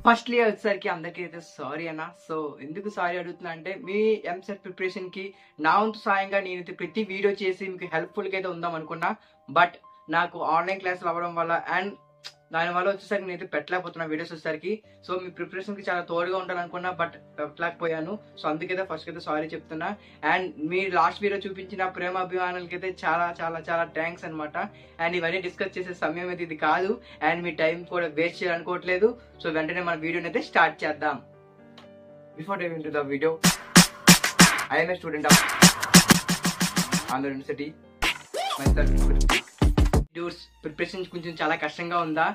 Firstly వచ్చేసరికి అందరికీ అయితే సారీ అన్న. సో ఎందుకు సారీ అడుగుతున్నా అంటే మీ ఎంసెట్ ప్రిపరేషన్ కి నా వంతు సాయంగా నేనైతే ప్రతి వీడియో చేసి మీకు హెల్ప్ఫుల్ గా అయితే ఉందాం అనుకున్నా. బట్ నాకు ఆన్లైన్ క్లాసులు అవ్వడం వల్ల అండ్ దానివల్ల వచ్చేసరికి నేనైతే పెట్టలేకపోతున్నా వీడియోస్ వచ్చేసరికి. సో మీ ప్రిపరేషన్ కి చాలా తోడుగా ఉండాలనుకున్నా బట్ పెట్టలేకపోయాను. సో అందుకైతే ఫస్ట్ అయితే సారీ చెప్తున్నా. అండ్ మీ లాస్ట్ వీడియో చూపించిన ప్రేమ అభిమానులకి అయితే చాలా చాలా చాలా థ్యాంక్స్ అనమాట. అండ్ ఇవన్నీ డిస్కస్ చేసే సమయం అయితే ఇది కాదు. అండ్ మీ టైం కూడా వేస్ట్ చేయాలనుకోవట్లేదు. సో వెంటనే మన వీడియోని అయితే స్టార్ట్ చేద్దాం. Before diving to the video, I'm a student of Andhra University. డ్యూస్ ప్రిపరేషన్ కొంచెం చాలా కష్టంగా ఉందా?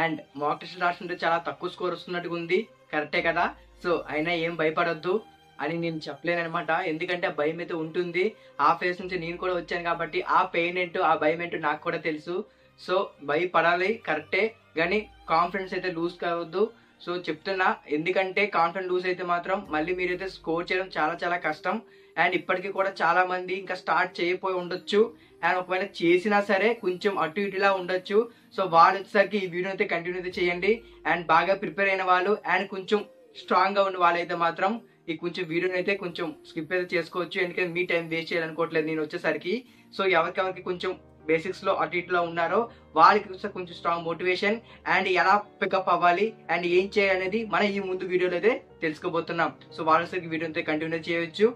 అండ్ మాక్ టెస్ట్ రాస్తుంటే చాలా తక్కువ స్కోర్ వస్తున్నట్టుగా ఉంది, కరెక్టే కదా? సో అయినా ఏం భయపడొద్దు అని నేను చెప్పలేను అనమాట. ఎందుకంటే ఆ భయం అయితే ఉంటుంది. ఆ ఫేస్ నుంచి నేను కూడా వచ్చాను కాబట్టి ఆ పెయిన్ ఏంటో ఆ భయం ఏంటో నాకు కూడా తెలుసు. సో భయపడాలి కరెక్టే, కానీ కాన్ఫిడెన్స్ అయితే లూజ్ కావద్దు. సో చెప్తున్నా, ఎందుకంటే కాన్ఫిడెన్స్ లూజ్ అయితే మాత్రం మళ్ళీ మీరైతే స్కోర్ చేయడం చాలా చాలా కష్టం. అండ్ ఇప్పటికీ కూడా చాలా మంది ఇంకా స్టార్ట్ చేయకపోయి ఉండొచ్చు. అండ్ ఒకవేళ చేసినా సరే కొంచెం అటు ఇటులా ఉండొచ్చు. సో వాళ్ళు వచ్చేసరికి ఈ వీడియో అయితే కంటిన్యూ అయితే చేయండి. అండ్ బాగా ప్రిపేర్ అయిన వాళ్ళు అండ్ కొంచెం స్ట్రాంగ్ గా ఉన్న వాళ్ళైతే మాత్రం ఈ కొంచెం వీడియోని అయితే కొంచెం స్కిప్ అయితే చేసుకోవచ్చు. ఎందుకంటే మీ టైం వేస్ట్ చేయాలనుకోవట్లేదు నేను వచ్చేసరికి. సో ఎవరికెవరికి కొంచెం బేసిక్స్ లో అటు ఇటులో ఉన్నారో వాళ్ళకి కొంచెం స్ట్రాంగ్ మోటివేషన్ అండ్ ఎలా పికప్ అవ్వాలి అండ్ ఏం చేయాలనేది మనం ఈ ముందు వీడియోలో అయితే తెలుసుకోబోతున్నాం. సో వాళ్ళకి వీడియో అయితే కంటిన్యూ చేయొచ్చు.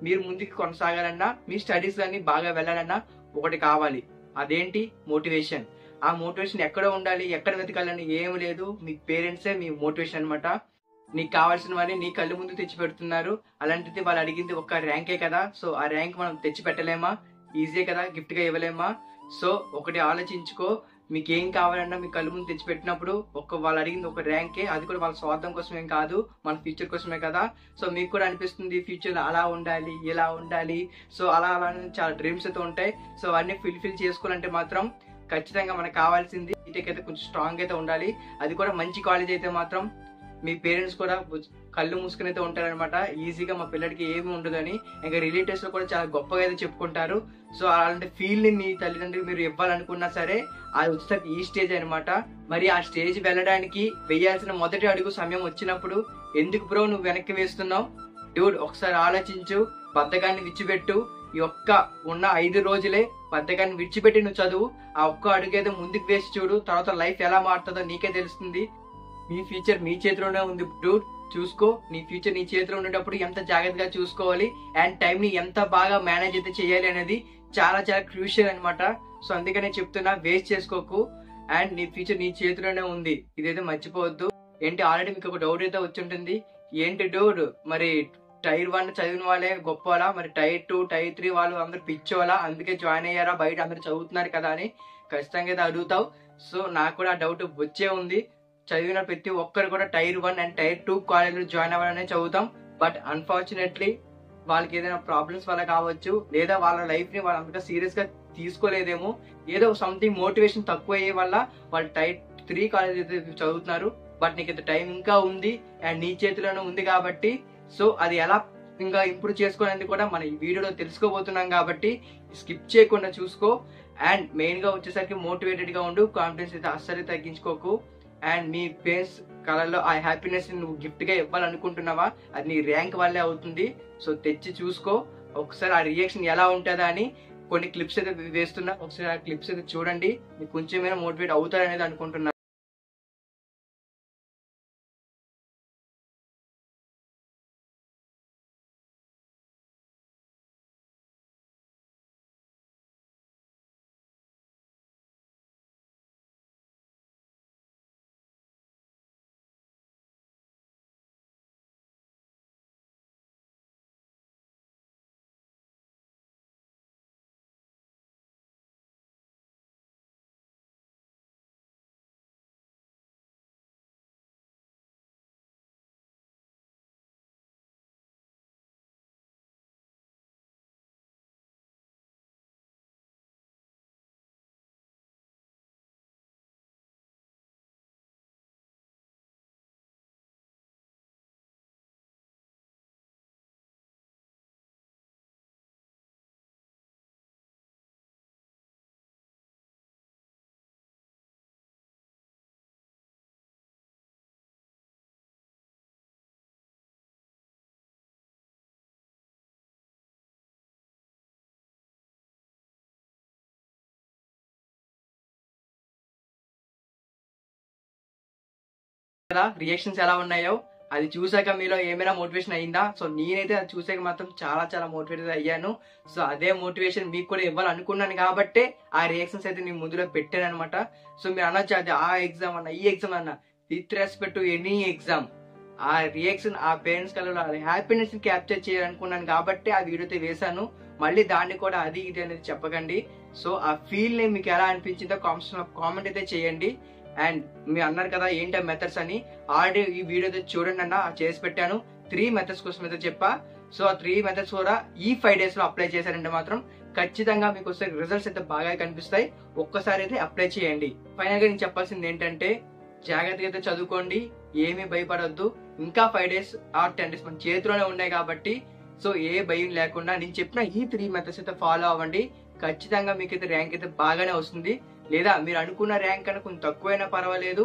మీరు ముందుకు కొనసాగాలన్నా మీ స్టడీస్ అన్ని బాగా వెళ్ళాలన్నా ఒకటి కావాలి, అదేంటి? మోటివేషన్. ఆ మోటివేషన్ ఎక్కడ ఉండాలి, ఎక్కడ వెతకాలని ఏం లేదు, మీ పేరెంట్సే మీ మోటివేషన్ అనమాట. నీకు కావాల్సినవన్నీ నీ కళ్ళు ముందు తెచ్చి పెడుతున్నారు. అలాంటిది వాళ్ళు అడిగింది ఒక్క ర్యాంకే కదా. సో ఆ ర్యాంక్ మనం తెచ్చి పెట్టలేమా? ఈజీ కదా, గిఫ్ట్ గా ఇవ్వలేమా? సో ఒకటి ఆలోచించుకో, మీకు ఏం కావాలన్నా మీ కళ్ళు ముందు తెచ్చిపెట్టినప్పుడు వాళ్ళు అడిగింది ఒక ర్యాంకే, అది కూడా వాళ్ళ స్వార్థం కోసమేం కాదు, మన ఫ్యూచర్ కోసమే కదా. సో మీకు కూడా అనిపిస్తుంది ఫ్యూచర్ అలా ఉండాలి ఇలా ఉండాలి, సో అలా అలా చాలా డ్రీమ్స్ అయితే ఉంటాయి. సో అన్ని ఫిల్ చేసుకోవాలంటే మాత్రం ఖచ్చితంగా మనకు కావాల్సింది బీటెక్ అయితే కొంచెం స్ట్రాంగ్ అయితే ఉండాలి. అది కూడా మంచి కాలేజ్ అయితే మాత్రం మీ పేరెంట్స్ కూడా కళ్ళు మూసుకుని అయితే ఉంటారనమాట. ఈజీగా మా పిల్లడికి ఏమి ఉండదని ఇంకా రిలేటివ్స్ లో కూడా చాలా గొప్పగా అయితే చెప్పుకుంటారు. సో అలాంటి ఫీల్ ని మీ తల్లిదండ్రులు మీరు ఇవ్వాలనుకున్నా సరే అది వచ్చేసరికి ఈ స్టేజ్ అనమాట. మరి ఆ స్టేజ్ వెళ్ళడానికి వేయాల్సిన మొదటి అడుగు సమయం వచ్చినప్పుడు ఎందుకు బ్రో నువ్వు వెనక్కి వేస్తున్నావు? డ్యూడ్ ఒకసారి ఆలోచించు, బద్ధకాన్ని విడిచిపెట్టు. ఈ ఒక్క ఉన్న 5 రోజులే బద్ధకాన్ని విడిచిపెట్టి నువ్వు చదువు. ఆ ఒక్క అడుగేదో ముందుకు వేసి చూడు, తర్వాత లైఫ్ ఎలా మారుతుందో నీకే తెలుస్తుంది. మీ ఫ్యూచర్ మీ చేతిలోనే ఉంది డూడ్, చూసుకో. నీ ఫ్యూచర్ నీ చేతిలో ఉండేటప్పుడు ఎంత జాగ్రత్తగా చూసుకోవాలి అండ్ టైం ని ఎంత బాగా మేనేజ్ అయితే చేయాలి అనేది చాలా చాలా క్రూషియల్ అనమాట. సో అందుకనే చెప్తున్నా, వేస్ట్ చేసుకోకు. అండ్ నీ ఫ్యూచర్ నీ చేతిలోనే ఉంది, ఇదైతే మర్చిపోవద్దు. ఏంటి, ఆల్రెడీ మీకు ఒక డౌట్ అయితే వచ్చి ఉంటుంది, ఏంటి డూడ్ మరి టైర్ 1 చదివిన వాళ్ళే గొప్పవాళ్ళా, మరి టైర్ 2 టైర్ 3 వాళ్ళు అందరు పిచ్చోలా అందుకే జాయిన్ అయ్యారా, బయట అందరు చదువుతున్నారు కదా అని ఖచ్చితంగా అయితే అడుగుతావు. సో నాకు కూడా ఆ డౌట్ వచ్చే ఉంది. చదివిన ప్రతి ఒక్కరు కూడా టైర్ 1 అండ్ టైర్ 2 కాలేజీలో జాయిన్ అవ్వాలనే చదువుతాం. బట్ అన్ఫార్చునేట్లీ వాళ్ళకి ఏదైనా ప్రాబ్లమ్స్ వల్ల కావచ్చు, లేదా వాళ్ళ లైఫ్ ని వాళ్ళు అంతగా సీరియస్ గా తీసుకోలేదేమో, ఏదో సంథింగ్ మోటివేషన్ తక్కువ అయ్యే వల్ల వాళ్ళు టైర్ 3 కాలేజ్ అయితే చదువుతున్నారు. బట్ నీకు ఇంత టైం ఇంకా ఉంది అండ్ నీ చేతిలోనే ఉంది కాబట్టి సో అది ఎలా ఇంకా ఇంప్రూవ్ చేసుకోవాలని కూడా మన ఈ వీడియోలో తెలుసుకోబోతున్నాం కాబట్టి స్కిప్ చేయకుండా చూసుకో. అండ్ మెయిన్ గా వచ్చేసరికి మోటివేటెడ్ గా ఉండు, కాన్ఫిడెన్స్ అయితే అస్సలు తగ్గించుకోకు. అండ్ మీ పేరెంట్స్ కళల్లో ఆ హ్యాపీనెస్ నువ్వు గిఫ్ట్ గా ఇవ్వాలనుకుంటున్నావా, అది నీ ర్యాంక్ వల్లే అవుతుంది. సో తెచ్చి చూసుకో, ఒకసారి ఆ రియాక్షన్ ఎలా ఉంటుందా అని కొన్ని క్లిప్స్ అయితే వేస్తున్నా, ఒకసారి ఆ క్లిప్స్ అయితే చూడండి, మీకు కొంచెమైనా మోటివేట్ అవుతారనేది అనుకుంటున్నా. కదా రియాక్షన్స్ ఎలా ఉన్నాయో. అది చూసాక మీలో ఏమైనా మోటివేషన్ అయిందా? సో నేనైతే అది చూసాక మాత్రం చాలా చాలా మోటివేట్ అయ్యాను. సో అదే మోటివేషన్ మీకు కూడా ఇవ్వాలనుకున్నాను కాబట్టే ఆ రియాక్షన్స్ అయితే నేను ముందులో పెట్టాను అనమాట. సో మీరు అనొచ్చు అది ఆ ఎగ్జామ్ అన్న ఈ ఎగ్జామ్ అన్న, with respect to any exam, ఆ రియాక్షన్ ఆ పేరెంట్స్ కలలో హ్యాపీనెస్ ని క్యాప్చర్ చేయాలనుకున్నాను కాబట్టి ఆ వీడియోతో వేశాను. మళ్ళీ దాన్ని కూడా అది ఇది అనేది చెప్పకండి. సో ఆ ఫీల్ ని మీకు ఎలా అనిపించిందో కామెంట్ అయితే చేయండి. అండ్ మీరు అన్నారు కదా ఏంటి మెథడ్స్ అని, ఆల్రెడీ ఈ వీడియో అయితే చూడండి అన్న చేసి పెట్టాను. 3 మెథడ్స్ కోసం అయితే చెప్పా. సో ఆ 3 మెథడ్స్ కూడా ఈ 5 days లో అప్లై చేశారంటే మాత్రం ఖచ్చితంగా మీకు వస్తే రిజల్ట్స్ అయితే బాగా కనిపిస్తాయి. ఒక్కసారి అయితే అప్లై చేయండి. ఫైనల్ గా నేను చెప్పాల్సింది ఏంటంటే జాగ్రత్తగా అయితే చదువుకోండి, ఏమీ భయపడొద్దు. ఇంకా 5 days ఆర్ 10 days మన చేతిలోనే ఉన్నాయి కాబట్టి సో ఏ భయం లేకుండా నేను చెప్పిన ఈ 3 మెథడ్స్ అయితే ఫాలో అవ్వండి. ఖచ్చితంగా మీకైతే ర్యాంక్ అయితే బాగానే వస్తుంది. లేదా మీరు అనుకున్న ర్యాంక్ కన్నా కొంచెం తక్కువైనా పర్వాలేదు,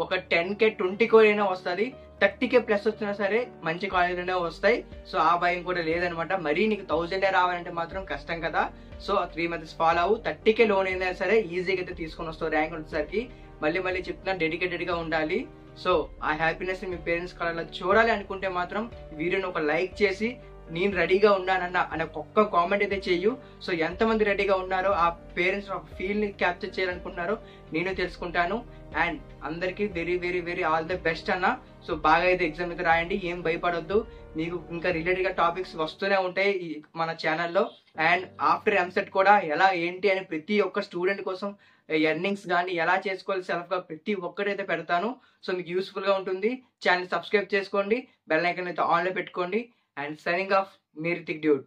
ఒక 10K 20K అయినా వస్తుంది, 30K ప్లస్ వచ్చినా సరే మంచి కాలేజీలోనే వస్తాయి. సో ఆ భయం కూడా లేదనమాట. మరీ నీకు 1000 రావాలంటే మాత్రం కష్టం కదా. సో ఆ 3 మెథడ్స్ ఫాలో అవ్వు. 30K లోన్ అయినా సరే ఈజీగా అయితే తీసుకొని వస్తావు ర్యాంక్ వచ్చేసరికి. మళ్ళీ చెప్తున్నా డెడికేటెడ్ గా ఉండాలి. సో ఆ హ్యాపీనెస్ ని మీ పేరెంట్స్ కళ్ళలో చూడాలి అనుకుంటే మాత్రం వీడియోని ఒక లైక్ చేసి నేను రెడీగా ఉన్నానన్న అనే ఒక్క కామెంట్ అయితే చెయ్యు. సో ఎంతమంది రెడీగా ఉన్నారో ఆ పేరెంట్స్ ఫీల్ ని క్యాప్చర్ చేయాలనుకుంటున్నారో నేను తెలుసుకుంటాను. అండ్ అందరికీ very very very all the best అన్న. సో బాగా అయితే ఎగ్జామ్ అయితే రాయండి, ఏం భయపడొద్దు. మీకు ఇంకా రిలేటెడ్ గా టాపిక్స్ వస్తూనే ఉంటాయి మన ఛానల్లో. అండ్ ఆఫ్టర్ ఎంసెట్ కూడా ఎలా ఏంటి అని ప్రతి ఒక్క స్టూడెంట్ కోసం ఎర్నింగ్స్ కానీ ఎలా చేసుకోవాలి సెల్ఫ్ గా ప్రతి ఒక్కటైతే పెడతాను. సో మీకు యూస్ఫుల్ గా ఉంటుంది. ఛానల్ సబ్స్క్రైబ్ చేసుకోండి, బెల్ ఐకాన్ అయితే ఆన్ లో పెట్టుకోండి. అండ్ సైనింగ్ ఆఫ్ మీ రితిక్ డ్యూడ్.